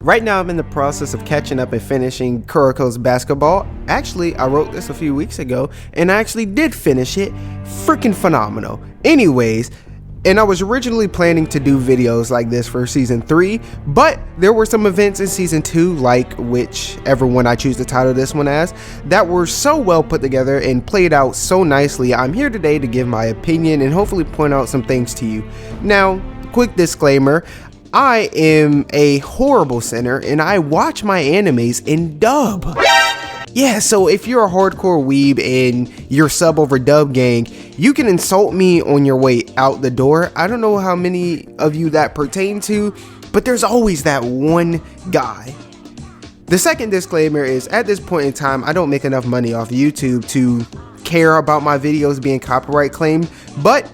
Right now I'm in the process of catching up and finishing Kurokos basketball. Actually, I wrote this a few weeks ago and I actually did finish it. Freaking phenomenal. Anyways, and I was originally planning to do videos like this for season 3, but there were some events in season 2, like whichever one I choose to title this one as, that were so well put together and played out so nicely. I'm here today to give my opinion and hopefully point out some things to you. Now, quick disclaimer, I am a horrible sinner and I watch my animes in dub. Yeah, so if you're a hardcore weeb and you're sub over dub gang, you can insult me on your way out the door. I don't know how many of you that pertain to, but there's always that one guy. The second disclaimer is, at this point in time, I don't make enough money off YouTube to care about my videos being copyright claimed, but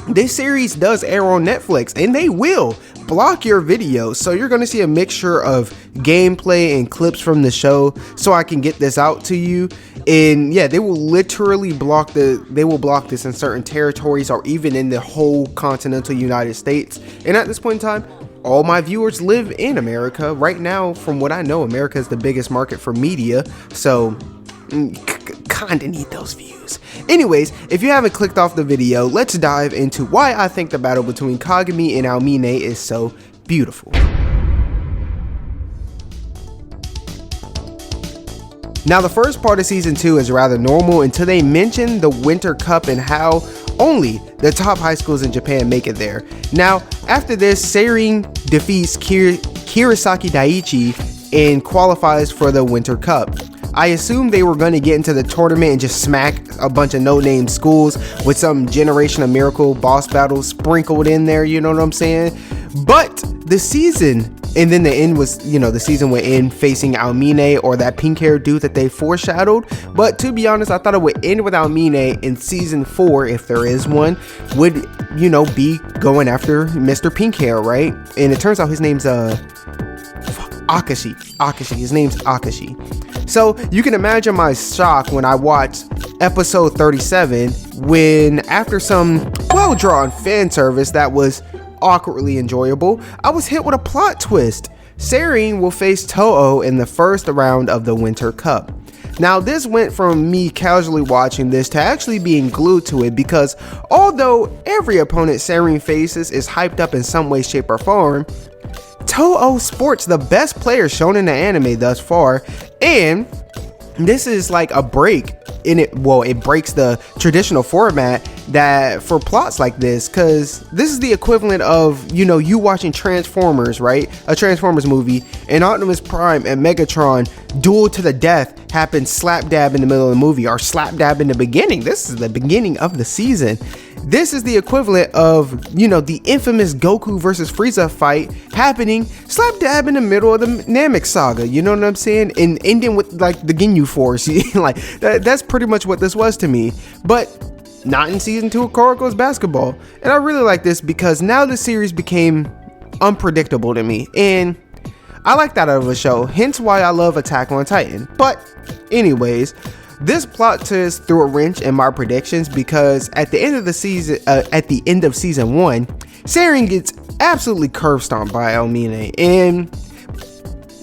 this series does air on Netflix and they will block your videos, so you're going to see a mixture of gameplay and clips from the show so I can get this out to you. And yeah, they will literally block this in certain territories or even in the whole continental United States. And at this point in time, all my viewers live in America. Right now, from what I know, America is the biggest market for media, so kinda need those views. Anyways, if you haven't clicked off the video, let's dive into why I think the battle between Kagami and Aomine is so beautiful. Now, the first part of season 2 is rather normal until they mention the Winter Cup and how only the top high schools in Japan make it there. Now, after this, Seirin defeats Kurosaki Daichi and qualifies for the Winter Cup. I assumed they were going to get into the tournament and just smack a bunch of no-name schools with some Generation of Miracle boss battles sprinkled in there, you know what I'm saying? But the season, and then the end was, the season would end facing Aomine or that pink-haired dude that they foreshadowed. But to be honest, I thought it would end with Aomine in season 4, if there is one, would, be going after Mr. Pink Hair, right? And it turns out his name's, Akashi. His name's Akashi. So you can imagine my shock when I watched episode 37 when, after some well-drawn fan service that was awkwardly enjoyable, I was hit with a plot twist. Seirin will face Toho in the first round of the Winter Cup. Now, this went from me casually watching this to actually being glued to it, because although every opponent Seirin faces is hyped up in some way, shape, or form, Toho sports the best players shown in the anime thus far, and this is like a break in it. Well, it breaks the traditional format that for plots like this, because this is the equivalent of, you watching Transformers, right? A Transformers movie, and Optimus Prime and Megatron duel to the death happens slap dab in the middle of the movie, or slap dab in the beginning. This is the beginning of the season. This is the equivalent of, the infamous Goku versus Frieza fight happening slap dab in the middle of the Namek saga, you know what I'm saying? And ending with like the Ginyu Force, like that's pretty much what this was to me. But not in season 2 of Kurokos basketball. And I really like this because now the series became unpredictable to me, and I like that out of a show, hence why I love Attack on Titan. But anyways, this plot twist threw a wrench in my predictions, because at the end of the season, of season 1, Seirin gets absolutely curb stomped by Aomine, and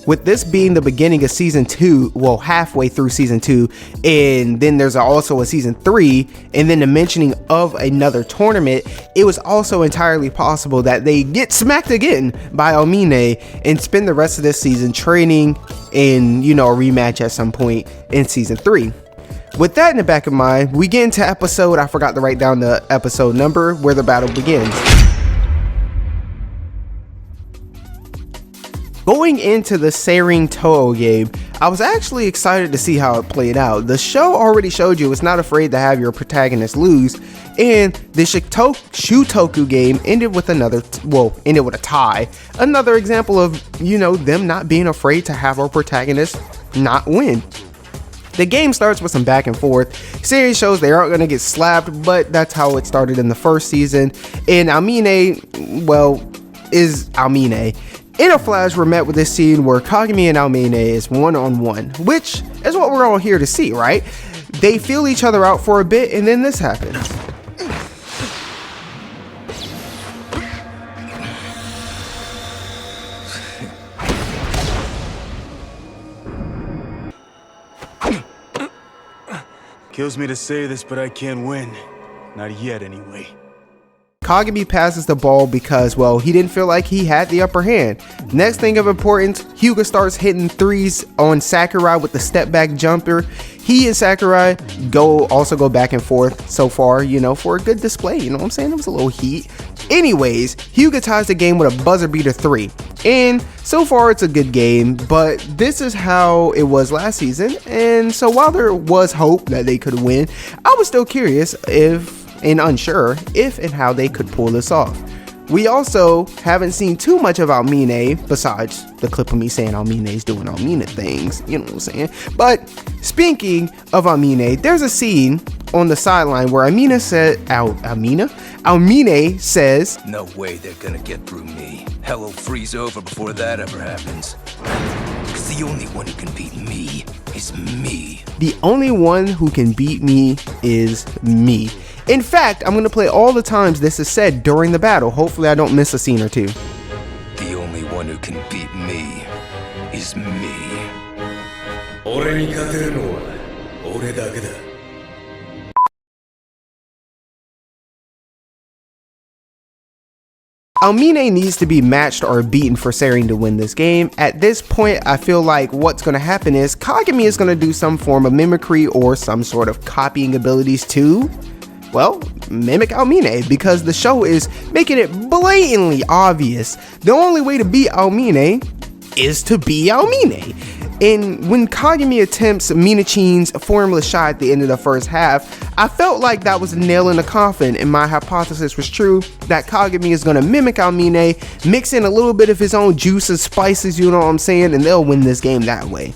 with this being the beginning of season 2, well, halfway through season 2, and then there's also a season 3, and then the mentioning of another tournament, it was also entirely possible that they get smacked again by Aomine and spend the rest of this season training in, a rematch at some point in season 3. With that in the back of mind, we get into episode, I forgot to write down the episode number, where the battle begins. Going into the Seirin Toho game, I was actually excited to see how it played out. The show already showed you it's not afraid to have your protagonist lose, and the Shutoku game ended with a tie. Another example of, them not being afraid to have our protagonist not win. The game starts with some back and forth. Series shows they aren't going to get slapped, but that's how it started in the first season. And Aomine, is Aomine. In a flash, we're met with this scene where Kagami and Aomine is one-on-one, which is what we're all here to see, right? They feel each other out for a bit, and then this happens. Kills me to say this, but I can't win. Not yet, anyway. Kagami passes the ball because, well, he didn't feel like he had the upper hand. Next thing of importance, Hyuga starts hitting threes on Sakurai with the step back jumper. He and Sakurai also go back and forth so far, you know, for a good display. You know what I'm saying? It was a little heat. Anyways, Hyuga ties the game with a buzzer beater 3. And so far it's a good game, but this is how it was last season. And so while there was hope that they could win, I was still curious and unsure if and how they could pull this off. We also haven't seen too much of Aomine besides the clip of me saying Aomine's doing Aomine things, you know what I'm saying? But speaking of Aomine, there's a scene on the sideline where Aomine says, "No way they're gonna get through me. Hell'll freeze over before that ever happens. Because the only one who can beat me is me." The only one who can beat me is me. In fact, I'm going to play all the times this is said during the battle. Hopefully I don't miss a scene or two. The only one who can beat me is me. Aomine needs to be matched or beaten for Seirin to win this game. At this point, I feel like what's going to happen is Kagami is going to do some form of mimicry or some sort of copying abilities to, well, mimic Aomine, because the show is making it blatantly obvious the only way to beat Aomine is to be Aomine. And when Kagami attempts Minachin's formless shot at the end of the first half, I felt like that was a nail in the coffin, and my hypothesis was true, that Kagami is going to mimic Aomine, mix in a little bit of his own juices, spices, you know what I'm saying, and they'll win this game that way.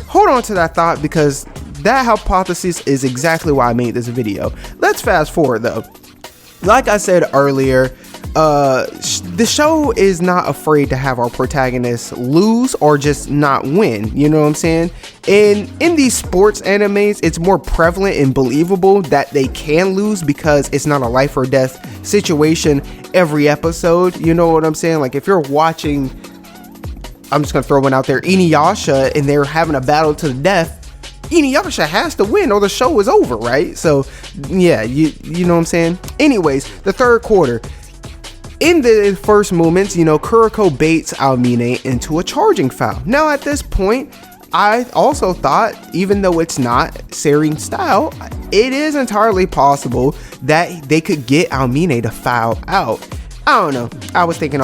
Hold on to that thought, because that hypothesis is exactly why I made this video. Let's fast forward though. Like I said earlier, the show is not afraid to have our protagonists lose or just not win, you know what I'm saying? And in these sports animes, it's more prevalent and believable that they can lose because it's not a life or death situation every episode, you know what I'm saying? Like if you're watching, I'm just gonna throw one out there, Inuyasha, and they're having a battle to the death, Inuyasha has to win or the show is over, right? So yeah, you know what I'm saying? Anyways, the third quarter. In the first moments, you know, Kuroko baits Aomine into a charging foul. Now at this point, I also thought, even though it's not Seirin style, it is entirely possible that they could get Aomine to foul out. I don't know. I was thinking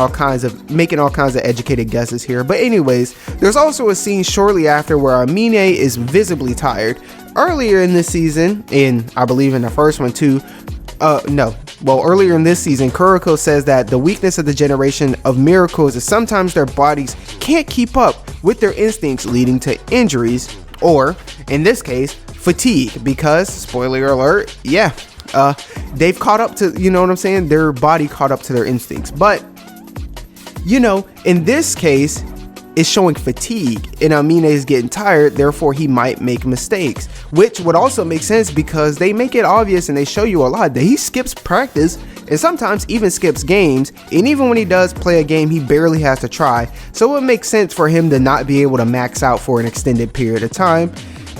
making all kinds of educated guesses here. But anyways, there's also a scene shortly after where Aomine is visibly tired. Earlier in this season, I believe in the first one too, earlier in this season, Kuroko says that the weakness of the generation of miracles is sometimes their bodies can't keep up with their instincts, leading to injuries, or in this case, fatigue, because, spoiler alert, they've caught up to, you know what I'm saying, their body caught up to their instincts. But, you know, in this case, is showing fatigue, and Aomine is getting tired, therefore he might make mistakes, which would also make sense because they make it obvious and they show you a lot that he skips practice and sometimes even skips games, and even when he does play a game he barely has to try, so it makes sense for him to not be able to max out for an extended period of time.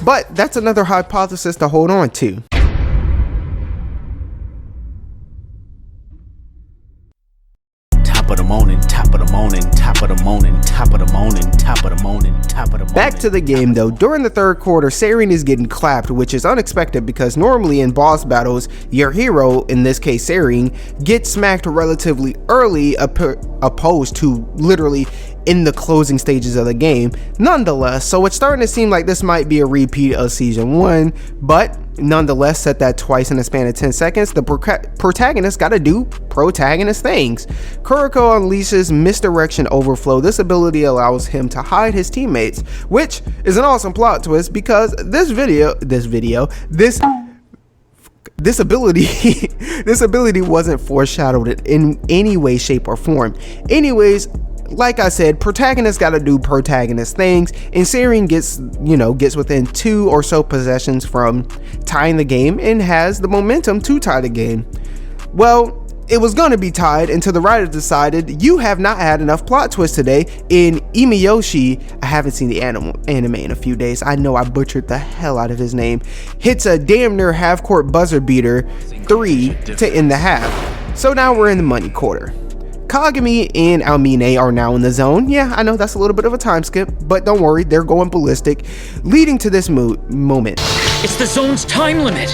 But that's another hypothesis to hold on to. Back to the game though. During the third quarter, Seirin is getting clapped, which is unexpected because normally in boss battles, your hero, in this case Seirin, gets smacked relatively early opposed to literally in the closing stages of the game. Nonetheless, so it's starting to seem like this might be a repeat of season 1, but nonetheless, set that twice in a span of 10 seconds, the protagonist gotta do protagonist things. Kuroko unleashes misdirection overflow. This ability allows him to hide his teammates, which is an awesome plot twist because this ability wasn't foreshadowed in any way, shape, or form. Anyways, like I said, protagonist gotta do protagonist things, and Seirin gets within 2 or so possessions from tying the game and has the momentum to tie the game. Well, it was gonna be tied until the writer decided you have not had enough plot twists today. In Imiyoshi, I haven't seen the anime in a few days. I know I butchered the hell out of his name. Hits a damn near half-court buzzer beater, 3 to end the half. So now we're in the money quarter. Kagami and Aomine are now in the zone. Yeah, I know that's a little bit of a time skip, but don't worry, they're going ballistic, leading to this moment. It's the zone's time limit.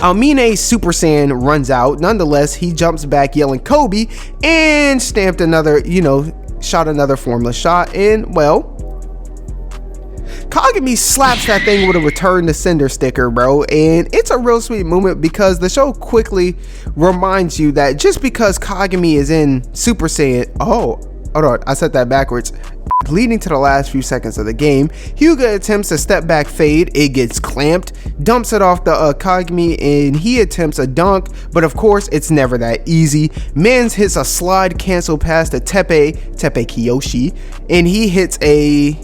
Aomine's Super Saiyan runs out. Nonetheless, he jumps back yelling Kobe and stamped another, shot another formless shot. And, well, Kagami slaps that thing with a return to sender sticker, bro. And it's a real sweet moment because the show quickly reminds you that just because Kagami is in Super Saiyan, oh, hold on, I said that backwards. Leading to the last few seconds of the game, Hyuga attempts a step back fade, it gets clamped, dumps it off the Kagami, and he attempts a dunk, but of course it's never that easy. Mans hits a slide cancel pass to Tepe Kiyoshi, and he hits a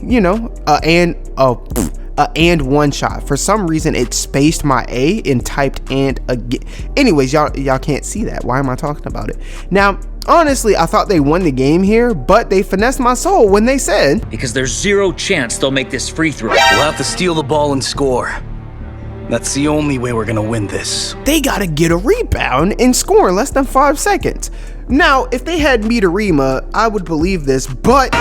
and one shot. For some reason it spaced my A and typed and again. Anyways, y'all can't see that. Why am I talking about it? Now, honestly, I thought they won the game here, but they finessed my soul when they said, because there's zero chance they'll make this free throw. We'll have to steal the ball and score. That's the only way we're gonna win this. They gotta get a rebound and score in less than 5 seconds. Now, if they had Midorima, I would believe this, but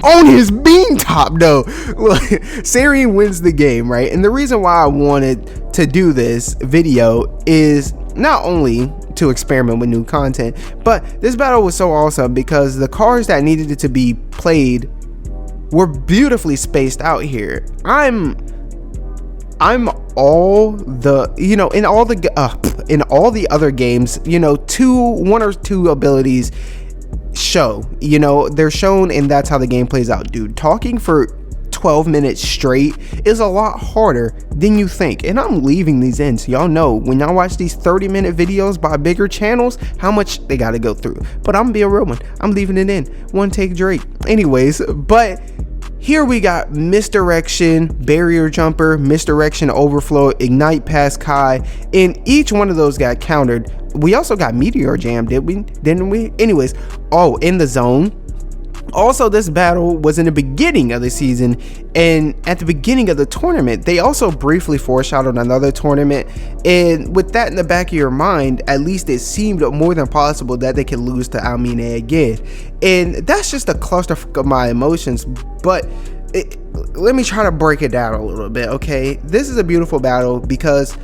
on his bean top though. Sarian wins the game, right? And the reason why I wanted to do this video is not only to experiment with new content, but this battle was so awesome because the cards that needed to be played were beautifully spaced out here. I'm all the, in all the other games, one or two abilities show, they're shown, and that's how the game plays out. Dude, talking for 12 minutes straight is a lot harder than you think, and I'm leaving these in so y'all know when y'all watch these 30-minute videos by bigger channels how much they got to go through. But I'm gonna be a real one, I'm leaving it in. One take Drake. Anyways, but here we got misdirection, barrier jumper, misdirection overflow, ignite past Kai, and each one of those got countered. We also got meteor jam, didn't we? Anyways, in the zone. Also, this battle was in the beginning of the season, and at the beginning of the tournament they also briefly foreshadowed another tournament, and with that in the back of your mind, at least it seemed more than possible that they could lose to Aomine again. And that's just a clusterfuck of my emotions, but let me try to break it down a little bit. Okay, this is a beautiful battle because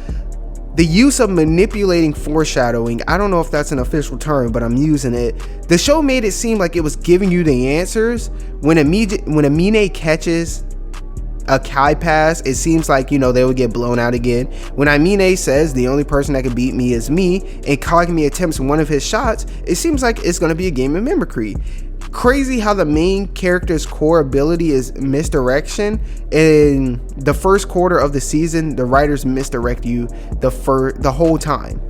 the use of manipulating foreshadowing, I don't know if that's an official term, but I'm using it. The show made it seem like it was giving you the answers. When Aomine catches a Kai pass, it seems like, they would get blown out again. When Aomine says the only person that can beat me is me, and Kagami attempts one of his shots, it seems like it's going to be a game of mimicry. Crazy how the main character's core ability is misdirection. In the first quarter of the season, the writers misdirect you the whole time.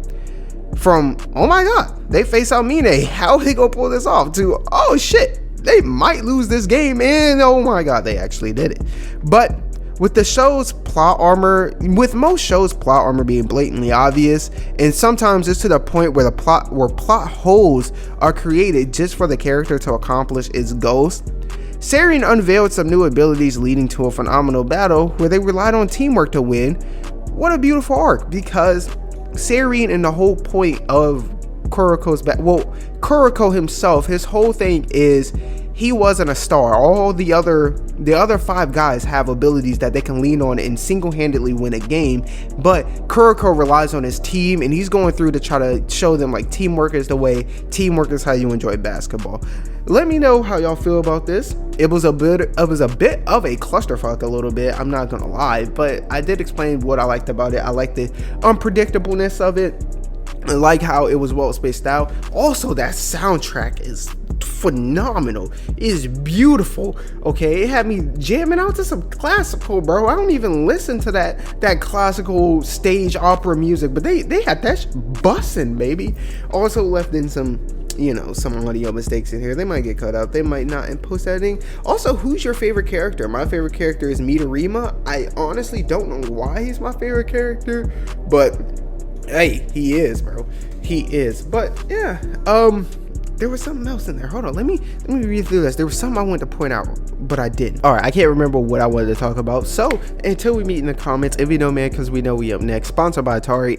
From, oh my god, they face Aomine, how they gonna pull this off, to, oh shit, they might lose this game, and oh my god, they actually did it. But with the show's plot armor, with most shows' plot armor being blatantly obvious, and sometimes it's to the point where plot holes are created just for the character to accomplish its goals, Sarian unveiled some new abilities leading to a phenomenal battle where they relied on teamwork to win. What a beautiful arc, because Sarian and the whole point of Kuroko's Kuroko himself, his whole thing is he wasn't a star. All the other 5 guys have abilities that they can lean on and single-handedly win a game, but Kuroko relies on his team, and he's going through to try to show them like teamwork is the way, teamwork is how you enjoy basketball. Let me know how y'all feel about this. It was a bit of a clusterfuck a little bit, I'm not gonna lie, but I did explain what I liked about it. I like the unpredictableness of it. I like how it was well spaced out. Also, that soundtrack is phenomenal. It is beautiful. Okay, it had me jamming out to some classical, bro. I don't even listen to that classical stage opera music, but they had that bussin', baby. Also left in some you know, some audio mistakes in here. They might get cut out. They might not in post editing. Also, who's your favorite character? My favorite character is Midorima. I honestly don't know why he's my favorite character, but hey, he is, bro. He is. But yeah, there was something else in there. Hold on, let me read through this. There was something I wanted to point out, but I didn't. All right, I can't remember what I wanted to talk about. So until we meet in the comments, if you know, man, because we know we up next. Sponsored by Atari.